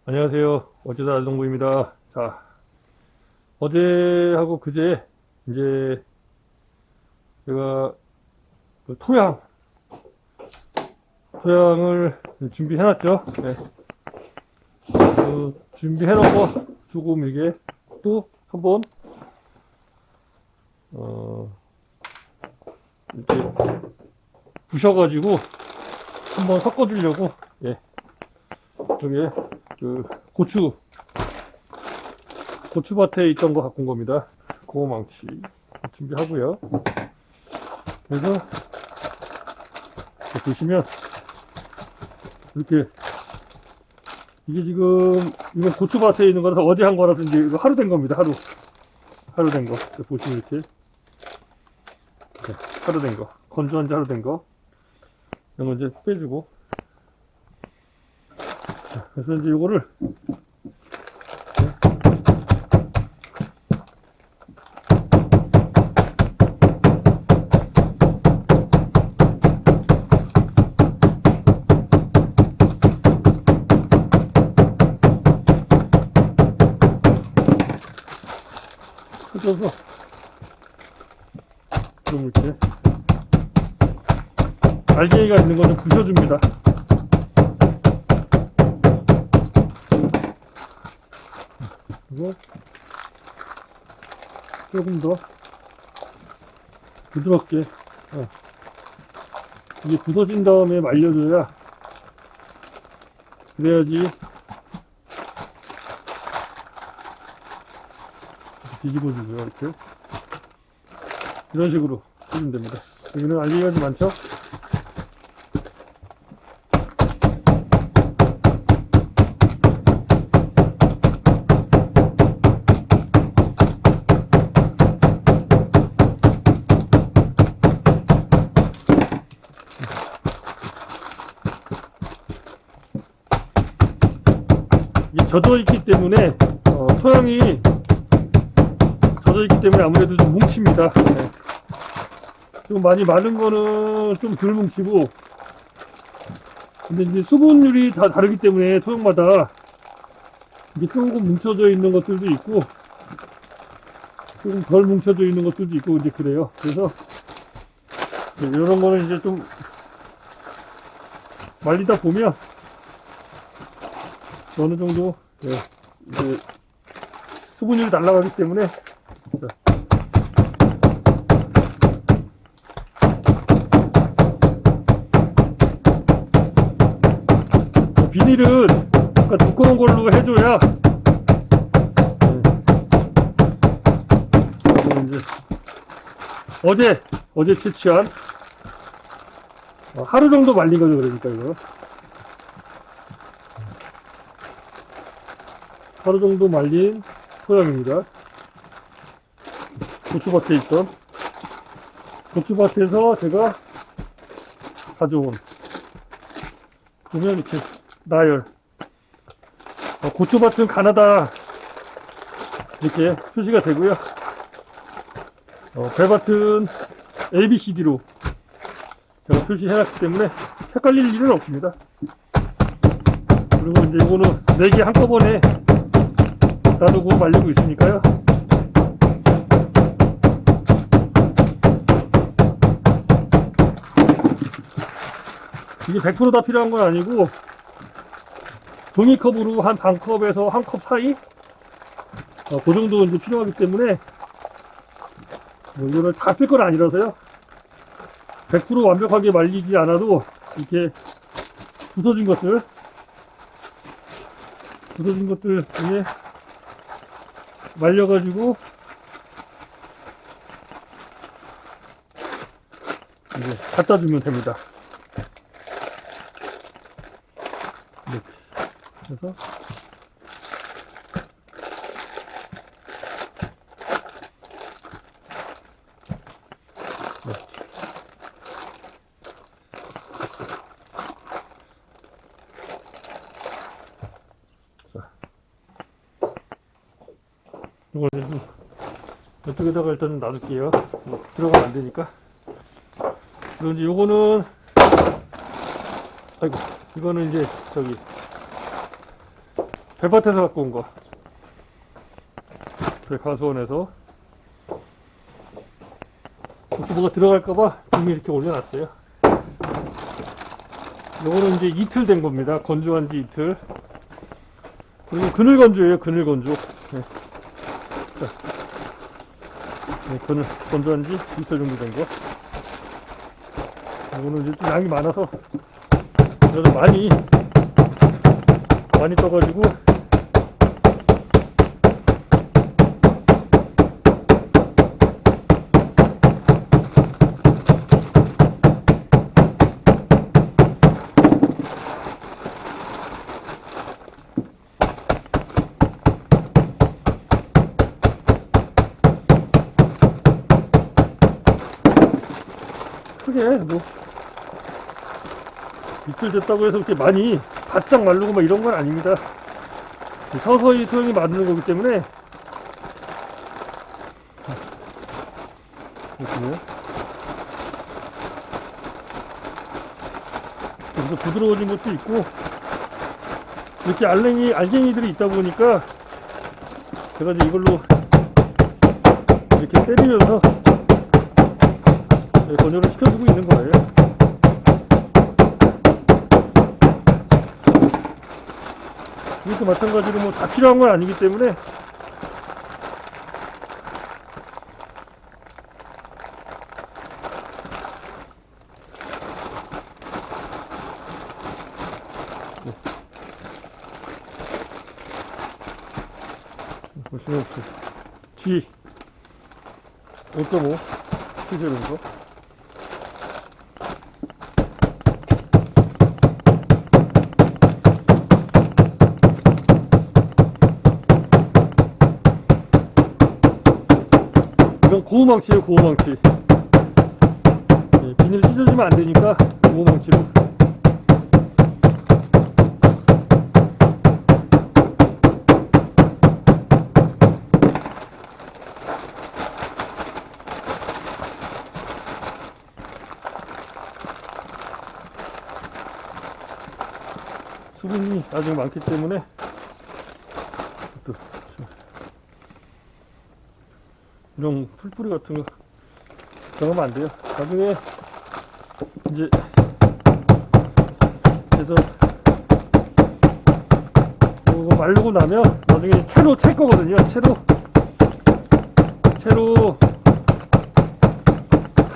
안녕하세요. 어쩌다 알동구입니다. 자, 어제하고 그제 이제 제가 그 토양을 준비해놨죠. 네. 준비해놓고 조금 이게 또 한번 이렇게 부셔가지고 한번 섞어주려고, 예, 여기에 그 고추밭에 있던 거 갖고 온 겁니다. 고망치 준비하고요. 그래서 이렇게 보시면 이렇게 이게 지금 이건 고추밭에 있는 거라서 어제 한 거라서 이제 이거 하루 된 겁니다. 하루 된 거. 보시면 이렇게 하루 된 거, 건조한 지 하루 된 거. 이런 거 이제 빼주고. 자, 그래서 이제 이거를 펴줘서 좀 이렇게 알갱이가 있는 거 좀 부셔줍니다. 그리고 조금 더 부드럽게 이게 부서진 다음에 말려줘야, 그래야지 뒤집어주고요. 이렇게 이런 식으로 해주면 됩니다. 여기는 알갱이가 좀 많죠? 이게 젖어있기 때문에 토양이 젖어있기 때문에 아무래도 좀 뭉칩니다. 네. 좀 많이 마른 거는 좀 덜 뭉치고, 근데 이제 수분율이 다 다르기 때문에 토양마다 이게 조금 뭉쳐져 있는 것들도 있고 조금 덜 뭉쳐져 있는 것들도 있고 이제 그래요. 그래서 이런 거는 이제 좀 말리다 보면 어느 정도 이제 수분율이 날아가기 때문에. 비닐은 약간 두꺼운 걸로 해줘야 이제 어제 채취한 하루 정도 말린 거죠. 그러니까 이거 하루 정도 말린 토양입니다. 고추밭에 있던 고추밭에서 제가 가져온, 보면 이렇게 나열, 고추밭은 가나다 이렇게 표시가 되고요. 배밭은 ABCD로 제가 표시해놨기 때문에 헷갈릴 일은 없습니다. 그리고 이제 이거는 4개 한꺼번에 놔두고 말리고 있으니까요. 이게 100% 다 필요한 건 아니고 종이컵으로 한 반컵에서 한 컵 사이 그 정도 이제 필요하기 때문에 뭐 이거를 다 쓸 건 아니라서요. 100% 완벽하게 말리지 않아도 이렇게 부서진 것들 중에 말려가지고 이제 갖다 주면 됩니다. 이렇게 해서 이걸 이쪽에다가 일단 놔둘게요. 들어가면 안 되니까. 그리고 이제 요거는, 아이고, 이거는 이제 저기 배밭에서 갖고 온 거. 저희 가수원에서. 혹시 뭐가 들어갈까봐 이미 이렇게 올려놨어요. 요거는 이제 이틀 된 겁니다. 건조한 지 이틀. 그리고 그늘 건조예요. 그늘 건조. 네. 네, 그늘 건조한 지 이틀 정도 된 거. 이거는 이제 좀 양이 많아서 그래도 많이 떠가지고 크게 뭐 이틀 됐다고 해서 그렇게 많이 바짝 마르고 막 이런 건 아닙니다. 서서히 소형이 마르는 거기 때문에 보시면 그래서 부드러워진 것도 있고 이렇게 알갱이들이 있다 보니까 제가 이제 이걸로 이렇게 때리면서 건조를 시켜주고 있는 거예요. 이것도 마찬가지로 뭐 다 필요한 건 아니기 때문에 보시면 G 5.5 시제로서 이건 고무망치예요. 고무망치. 네, 비닐 찢어지면 안 되니까 고무망치로. 수분이 아직 많기 때문에 또 이런 풀뿌리 같은 거 들어가면 안 돼요. 나중에 이제 그래서 이거 마르고 나면 나중에 채로 찰 거거든요. 채로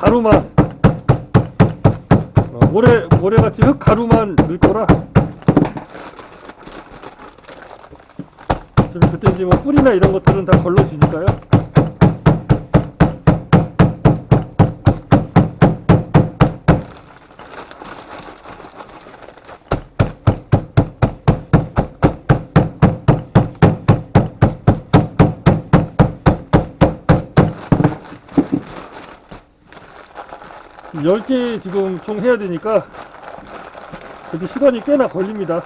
가루만 모래같이 흙 가루만 넣을 거라 그때 이제 뭐 뿌리나 이런 것들은 다 걸러지니까요. 열 개 지금 총 해야 되니까 그래도 시간이 꽤나 걸립니다.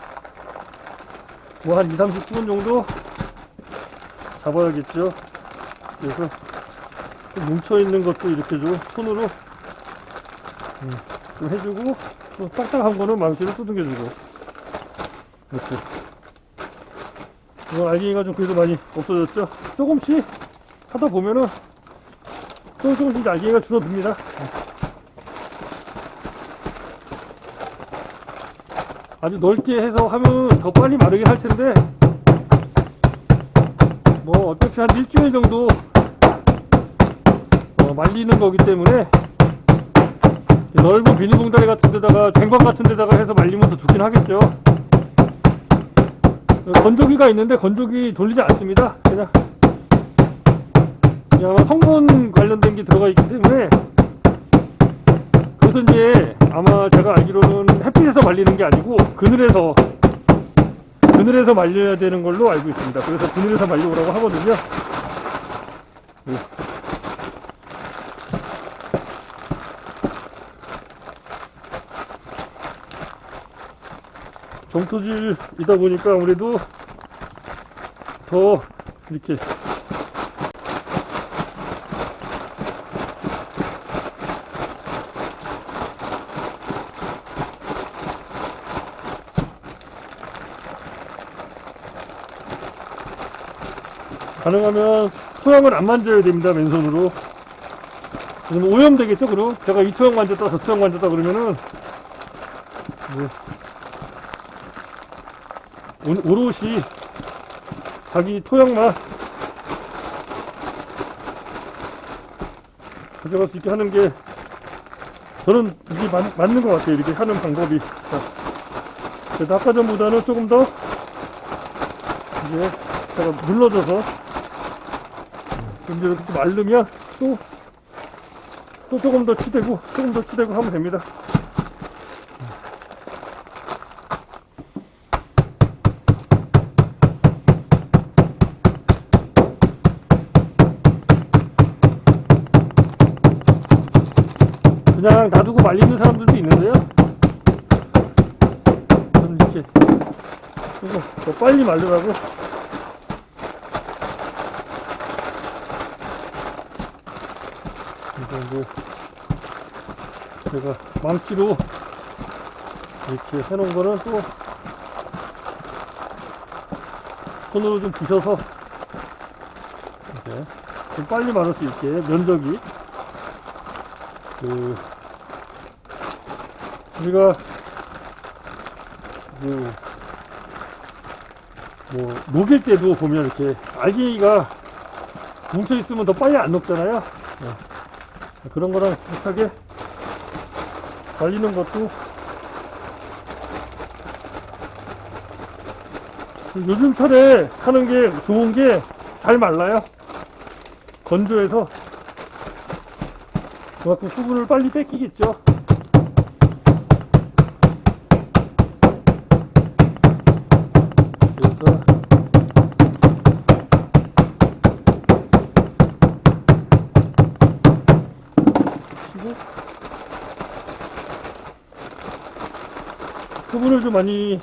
뭐 한 20-30분 정도 잡아야겠죠. 그래서 뭉쳐있는 것도 이렇게 좀 손으로 좀 해주고 또 딱딱한 거는 망치로 두들겨주고 이렇게. 이건 알갱이가 좀 그래도 많이 없어졌죠. 조금씩 하다 보면은 조금씩 알갱이가 줄어듭니다. 아주 넓게 해서 하면 더 빨리 마르긴 할 텐데 뭐 어차피 한 일주일 정도 말리는 거기 때문에 넓은 비닐봉다리 같은 데다가 쟁반 같은 데다가 해서 말리면 더 좋긴 하겠죠. 건조기가 있는데 건조기 돌리지 않습니다. 그냥 아마 성분 관련된 게 들어가 있기 때문에. 그래서 이제 아마 제가 알기로는 햇빛에서 말리는 게 아니고 그늘에서 말려야 되는 걸로 알고 있습니다. 그래서 그늘에서 말려오라고 하거든요. 네. 점토질이다 보니까 아무래도 더 이렇게 가능하면 토양을 안 만져야 됩니다. 맨손으로. 그러면 오염되겠죠. 그럼 제가 이 토양 만졌다 저 토양 만졌다 그러면은 오롯이 자기 토양만 가져갈 수 있게 하는 게 저는 이게 맞는 것 같아요. 이렇게 하는 방법이. 자, 그래도 아까 전보다는 조금 더 이제 제가 눌러줘서 이제 이렇게 마르면 또 조금 더 치대고 하면 됩니다. 그냥 놔두고 말리는 사람들도 있는데요. 저는 이렇게 조금 더 빨리 말르라고 이제 제가 망치로 이렇게 해놓은 거는 또 손으로 좀 부셔서 이제 좀 빨리 마를 수 있게 면적이 우리가 녹일 때도 보면 이렇게 알갱이가 뭉쳐 있으면 더 빨리 안 녹잖아요. 그런 거랑 비슷하게 말리는 것도 요즘 철에 하는 게 좋은 게 잘 말라요. 건조해서 그만큼 수분을 빨리 뺏기겠죠. 그래서 수분을 좀 많이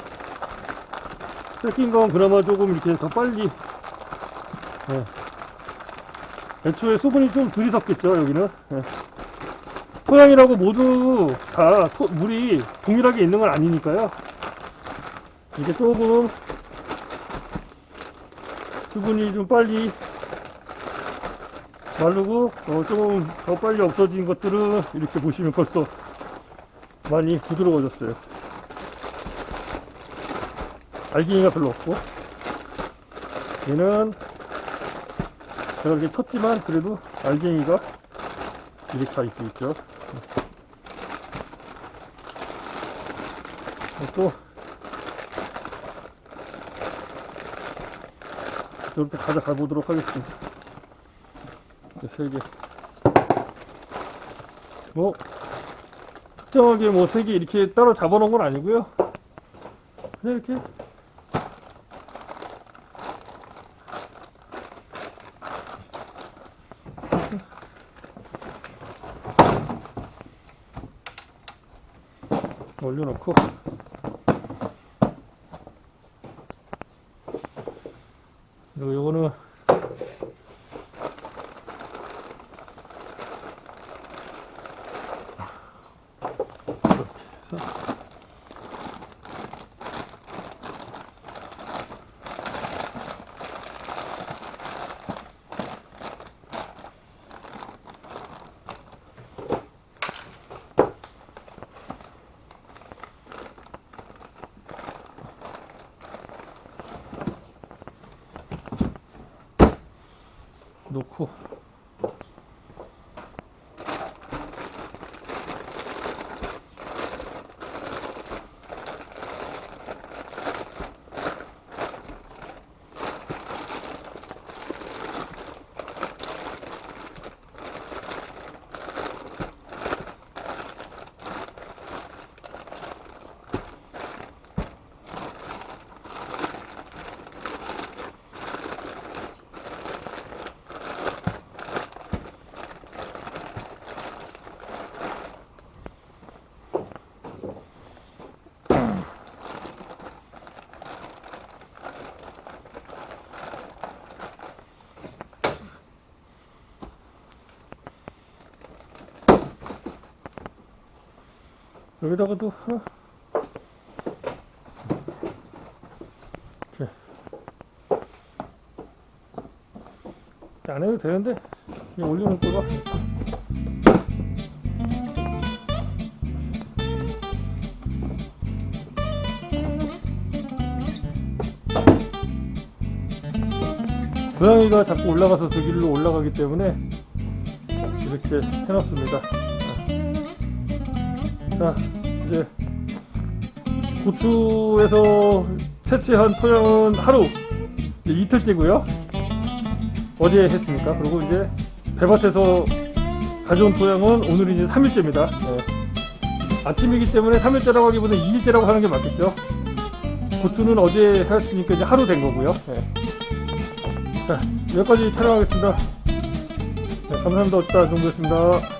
뺏긴 건 그나마 조금 이렇게 더 빨리 애초에 수분이 좀 들이섞겠죠. 여기는 토양이라고 모두 다 물이 동일하게 있는 건 아니니까요. 이게 조금 수분이 좀 빨리 마르고 조금 더 빨리 없어진 것들은 이렇게 보시면 벌써 많이 부드러워졌어요. 알갱이가 별로 없고, 얘는 제가 이렇게 쳤지만 그래도 알갱이가 이렇게 다 있죠. 또 이렇게 가보도록 하겠습니다. 3개. 특정하게 3개 이렇게 따로 잡아놓은 건 아니고요. 그냥 이렇게 올려놓고 그리고 요거는 이렇게 해서 놓고 여기다가도 하나 이렇게 안 해도 되는데 그냥 올려놓을 거가. 고양이가 자꾸 올라가서 저 길로 올라가기 때문에 이렇게 해놨습니다. 자, 이제 고추에서 채취한 토양은 하루, 이제 이틀째고요. 어제 했으니까. 그리고 이제 배밭에서 가져온 토양은 오늘이 이제 3일째입니다. 네. 아침이기 때문에 3일째라고 하기보다는 2일째라고 하는 게 맞겠죠. 고추는 어제 했으니까 이제 하루 된 거고요. 네. 자, 여기까지 촬영하겠습니다. 네, 감사합니다. 어쩌다 정도였습니다.